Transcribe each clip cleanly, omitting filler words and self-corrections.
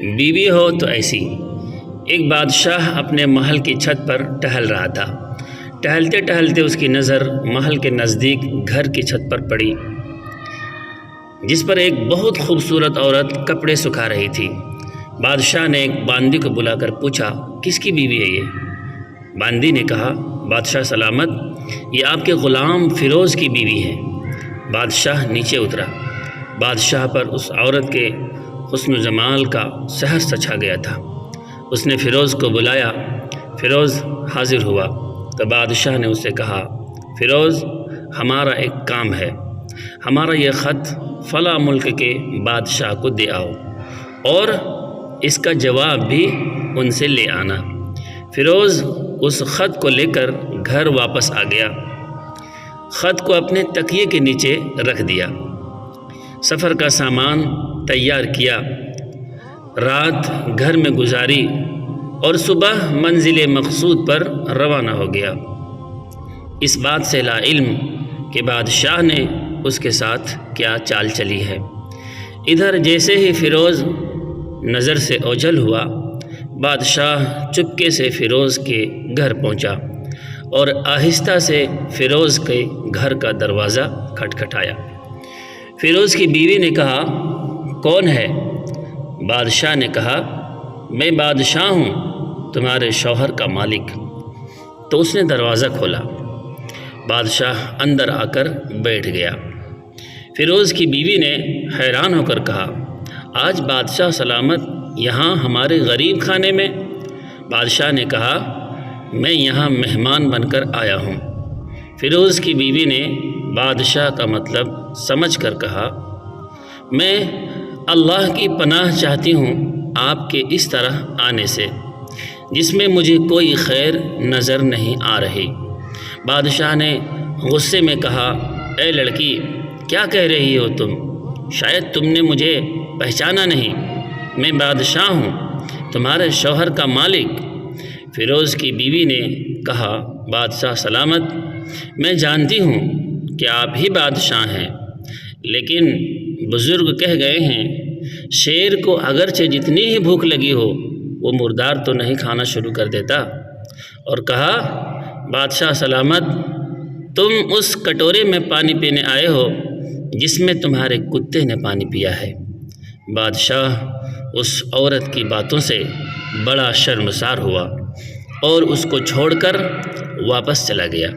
بیوی ہو تو ایسی۔ ایک بادشاہ اپنے محل کی چھت پر ٹہل رہا تھا۔ ٹہلتے ٹہلتے اس کی نظر محل کے نزدیک گھر کی چھت پر پڑی، جس پر ایک بہت خوبصورت عورت کپڑے سکھا رہی تھی۔ بادشاہ نے ایک باندی کو بلا کر پوچھا، کس کی بیوی ہے یہ؟ باندی نے کہا، بادشاہ سلامت، یہ آپ کے غلام فیروز کی بیوی ہے۔ بادشاہ نیچے اترا۔ بادشاہ پر اس عورت کے حسن و جمال کا سحر سا چھا گیا تھا۔ اس نے فیروز کو بلایا۔ فیروز حاضر ہوا تو بادشاہ نے اسے کہا، فیروز، ہمارا ایک کام ہے، ہمارا یہ خط فلاں ملک کے بادشاہ کو دے آؤ اور اس کا جواب بھی ان سے لے آنا۔ فیروز اس خط کو لے کر گھر واپس آ گیا۔ خط کو اپنے تکیے کے نیچے رکھ دیا، سفر کا سامان تیار کیا، رات گھر میں گزاری اور صبح منزل مقصود پر روانہ ہو گیا، اس بات سے لا علم کہ بادشاہ نے اس کے ساتھ کیا چال چلی ہے۔ ادھر جیسے ہی فیروز نظر سے اوجھل ہوا، بادشاہ چپکے سے فیروز کے گھر پہنچا اور آہستہ سے فیروز کے گھر کا دروازہ کھٹکھٹایا۔ فیروز کی بیوی نے کہا، کون ہے؟ بادشاہ نے کہا، میں بادشاہ ہوں، تمہارے شوہر کا مالک۔ تو اس نے دروازہ کھولا۔ بادشاہ اندر آ کر بیٹھ گیا۔ فیروز کی بیوی نے حیران ہو کر کہا، آج بادشاہ سلامت یہاں ہمارے غریب خانے میں؟ بادشاہ نے کہا، میں یہاں مہمان بن کر آیا ہوں۔ فیروز کی بیوی نے بادشاہ کا مطلب سمجھ کر کہا، میں اللہ کی پناہ چاہتی ہوں آپ کے اس طرح آنے سے، جس میں مجھے کوئی خیر نظر نہیں آ رہی۔ بادشاہ نے غصے میں کہا، اے لڑکی، کیا کہہ رہی ہو تم؟ شاید تم نے مجھے پہچانا نہیں، میں بادشاہ ہوں، تمہارے شوہر کا مالک۔ فیروز کی بیوی نے کہا، بادشاہ سلامت، میں جانتی ہوں کہ آپ ہی بادشاہ ہیں، لیکن بزرگ کہہ گئے ہیں، شیر کو اگرچہ جتنی ہی بھوک لگی ہو وہ مردار تو نہیں کھانا شروع کر دیتا۔ اور کہا، بادشاہ سلامت، تم اس کٹورے میں پانی پینے آئے ہو جس میں تمہارے کتے نے پانی پیا ہے۔ بادشاہ اس عورت کی باتوں سے بڑا شرمسار ہوا اور اس کو چھوڑ کر واپس چلا گیا،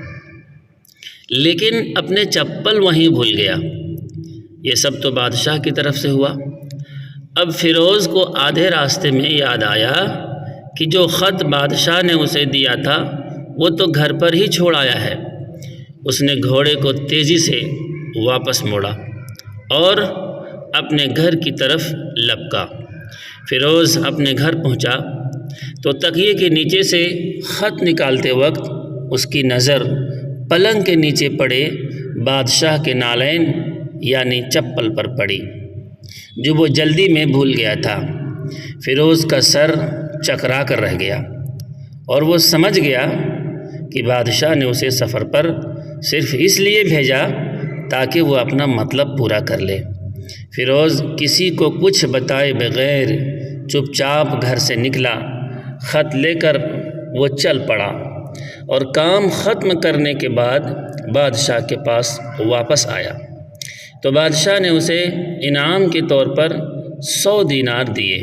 لیکن اپنے چپل وہیں بھول گیا۔ یہ سب تو بادشاہ کی طرف سے ہوا۔ اب فیروز کو آدھے راستے میں یاد آیا کہ جو خط بادشاہ نے اسے دیا تھا وہ تو گھر پر ہی چھوڑ آیا ہے۔ اس نے گھوڑے کو تیزی سے واپس موڑا اور اپنے گھر کی طرف لپکا۔ فیروز اپنے گھر پہنچا تو تکیے کے نیچے سے خط نکالتے وقت اس کی نظر پلنگ کے نیچے پڑے بادشاہ کے نالین یعنی چپل پر پڑی، جو وہ جلدی میں بھول گیا تھا۔ فیروز کا سر چکرا کر رہ گیا اور وہ سمجھ گیا کہ بادشاہ نے اسے سفر پر صرف اس لیے بھیجا تاکہ وہ اپنا مطلب پورا کر لے۔ فیروز کسی کو کچھ بتائے بغیر چپ چاپ گھر سے نکلا۔ خط لے کر وہ چل پڑا اور کام ختم کرنے کے بعد بادشاہ کے پاس واپس آیا تو بادشاہ نے اسے انعام کے طور پر 100 دینار دیے۔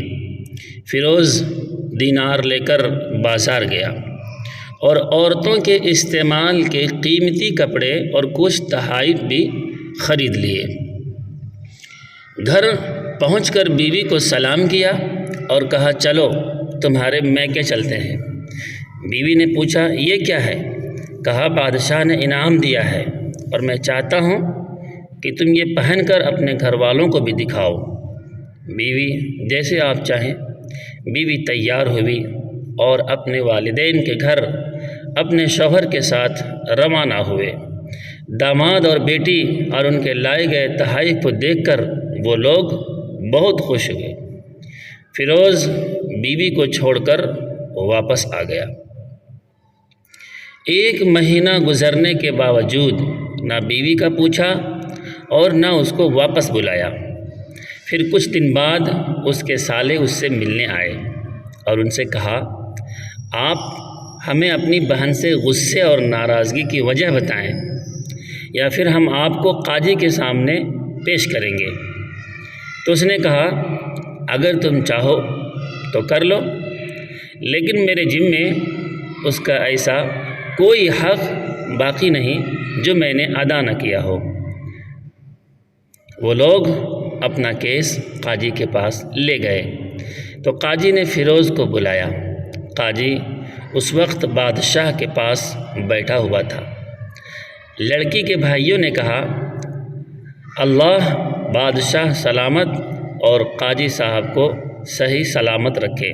فیروز دینار لے کر بازار گیا اور عورتوں کے استعمال کے قیمتی کپڑے اور کچھ تحائف بھی خرید لیے۔ گھر پہنچ کر بیوی کو سلام کیا اور کہا، چلو تمہارے میکے چلتے ہیں۔ بیوی نے پوچھا، یہ کیا ہے؟ کہا، بادشاہ نے انعام دیا ہے اور میں چاہتا ہوں کہ تم یہ پہن کر اپنے گھر والوں کو بھی دکھاؤ۔ بیوی، جیسے آپ چاہیں۔ بیوی تیار ہوئی اور اپنے والدین کے گھر اپنے شوہر کے ساتھ روانہ ہوئے۔ داماد اور بیٹی اور ان کے لائے گئے تحائف کو دیکھ کر وہ لوگ بہت خوش ہوئے۔ فیروز بیوی کو چھوڑ کر واپس آ گیا۔ 1 مہینہ گزرنے کے باوجود نہ بیوی کا پوچھا اور نہ اس کو واپس بلایا۔ پھر کچھ دن بعد اس کے سالے اس سے ملنے آئے اور ان سے کہا، آپ ہمیں اپنی بہن سے غصے اور ناراضگی کی وجہ بتائیں یا پھر ہم آپ کو قاضی کے سامنے پیش کریں گے۔ تو اس نے کہا، اگر تم چاہو تو کر لو، لیکن میرے ذمے اس کا ایسا کوئی حق باقی نہیں جو میں نے ادا نہ کیا ہو۔ وہ لوگ اپنا کیس قاضی کے پاس لے گئے تو قاضی نے فیروز کو بلایا۔ قاضی اس وقت بادشاہ کے پاس بیٹھا ہوا تھا۔ لڑکی کے بھائیوں نے کہا، اللہ بادشاہ سلامت اور قاضی صاحب کو صحیح سلامت رکھے۔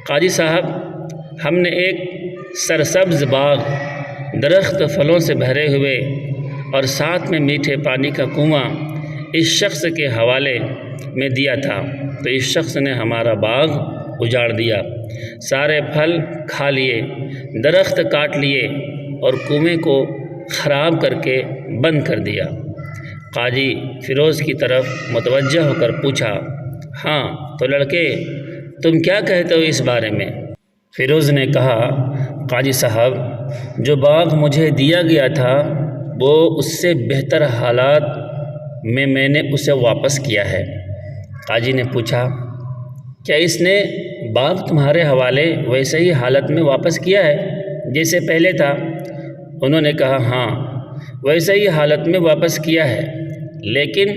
قاضی صاحب، ہم نے ایک سرسبز باغ، درخت پھلوں سے بھرے ہوئے اور ساتھ میں میٹھے پانی کا کنواں اس شخص کے حوالے میں دیا تھا، تو اس شخص نے ہمارا باغ اجاڑ دیا، سارے پھل کھا لیے، درخت کاٹ لیے اور کنویں کو خراب کر کے بند کر دیا۔ قاضی فیروز کی طرف متوجہ ہو کر پوچھا، ہاں تو لڑکے، تم کیا کہتے ہو اس بارے میں؟ فیروز نے کہا، قاضی صاحب، جو باغ مجھے دیا گیا تھا وہ اس سے بہتر حالات میں نے اسے واپس کیا ہے۔ قاضی نے پوچھا، کیا اس نے باغ تمہارے حوالے ویسے ہی حالت میں واپس کیا ہے جیسے پہلے تھا؟ انہوں نے کہا، ہاں ویسے ہی حالت میں واپس کیا ہے، لیکن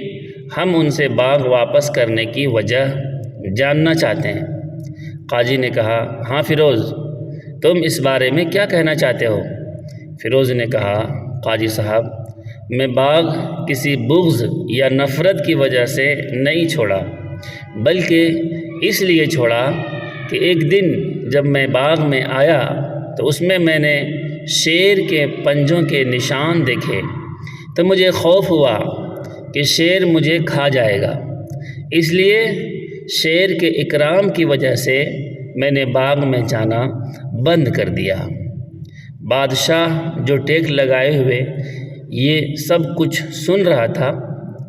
ہم ان سے باغ واپس کرنے کی وجہ جاننا چاہتے ہیں۔ قاضی نے کہا، ہاں فیروز، تم اس بارے میں کیا کہنا چاہتے ہو؟ فیروز نے کہا، قاضی صاحب، میں باغ کسی بغض یا نفرت کی وجہ سے نہیں چھوڑا، بلکہ اس لیے چھوڑا کہ ایک دن جب میں باغ میں آیا تو اس میں نے شیر کے پنجوں کے نشان دیکھے، تو مجھے خوف ہوا کہ شیر مجھے کھا جائے گا، اس لیے شیر کے اکرام کی وجہ سے میں نے باغ میں جانا بند کر دیا۔ بادشاہ جو ٹیک لگائے ہوئے یہ سب کچھ سن رہا تھا،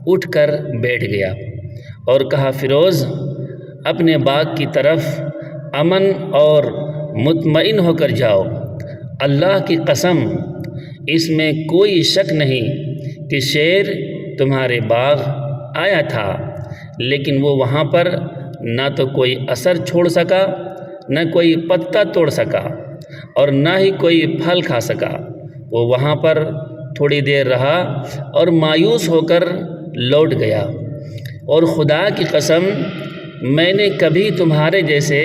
اٹھ کر بیٹھ گیا اور کہا، فیروز، اپنے باغ کی طرف امن اور مطمئن ہو کر جاؤ۔ اللہ کی قسم، اس میں کوئی شک نہیں کہ شیر تمہارے باغ آیا تھا، لیکن وہ وہاں پر نہ تو کوئی اثر چھوڑ سکا، نہ کوئی پتا توڑ سکا اور نہ ہی کوئی پھل کھا سکا۔ وہ وہاں پر تھوڑی دیر رہا اور مایوس ہو کر لوٹ گیا، اور خدا کی قسم، میں نے کبھی تمہارے جیسے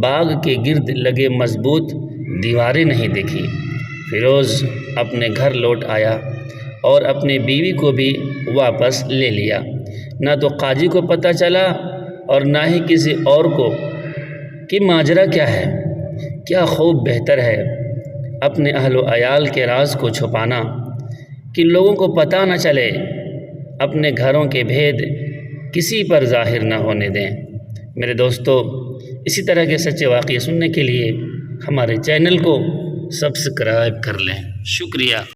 باغ کے گرد لگے مضبوط دیواریں نہیں دیکھی۔ فیروز اپنے گھر لوٹ آیا اور اپنی بیوی کو بھی واپس لے لیا۔ نہ تو قاضی کو پتہ چلا اور نہ ہی کسی اور کو کہ ماجرا کیا ہے۔ کیا خوب بہتر ہے اپنے اہل و عیال کے راز کو چھپانا کہ لوگوں کو پتہ نہ چلے، اپنے گھروں کے بھید کسی پر ظاہر نہ ہونے دیں۔ میرے دوستو، اسی طرح کے سچے واقعے سننے کے لیے ہمارے چینل کو سبسکرائب کر لیں۔ شکریہ۔